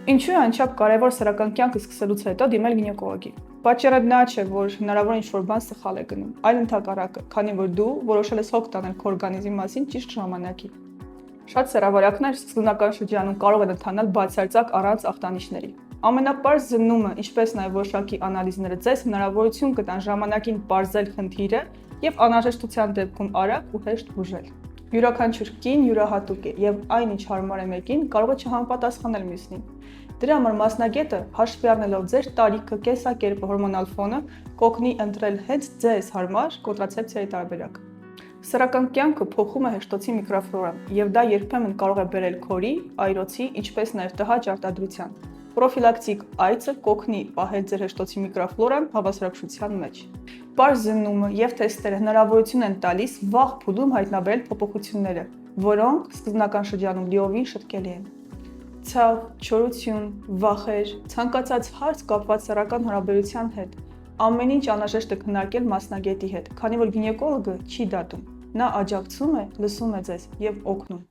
Ինչու է անչափ կարևոր սեռական կյանքը սկսելուց հետո դիմել գինեկոլոգի։ Պատճառը նա չէ, որ հնարավոր ինչ-որ բան սխալ է գնում, այլ ընդհակառակը, քանի որ դու որոշել ես հոգ տանել քո օրգանիզմի մասին ճիշտ ժամանակին։ Շատ սեռավարակներ սկզբնական շրջանում կարող են ընթանալ բացարձակ առանց ախտանիշների։ Ամենապարզ զննումը, ինչպես նաև որոշակի անալիզները ձեզ հնարավորություն կտան ժամանակին պարզել խնդիրը եւ անհրաժեշտության դեպքում արագ ու հեշտ բուժել։ Յուրաքանչյուր կին յուրահատուկ է եւ այն ինչ հարմար է մեկին կարող է չհամապատասխանել մյուսին։ Դրա համար մասնագետը, հաշվի առնելով ձեր տարիքը, կենսակերպը, հորմոնալ ֆոնը, կօգնի ընտրել հենց ձեզ հարմար կոնտրացեպցիայի տարբերակ։ Սեռական կյանքը փոխում է հեշտոցի միկրոֆլորան, եւ դա երբեմն կարող է բերել քորի, այրոցի, ինչպես նաեւ տհաճ արտադրության։ Պրոֆիլակտիկ այցը կօգնի պահել ձեր հեշտոցի միկրոֆլորան հավասարակշռության մեջ։ Պարզ զննումը եւ թեստերը հնարավորություն են տալիս վաղ փուլում հայտնաբերել փոփոխությունները, որոնք սկզբնական շրջանում լիովին շտկելի են։ Ցավ, չորություն, վախեր, ցանկացած հարց կապված սեռական հարաբերության հետ, ամեն ինչ անհրաժեշտ է քննարկել մասնագետի հետ, քանի որ գինեկոլոգը չի դատում, նա աջակցում է, լսում է ձեզ եւ օգնում։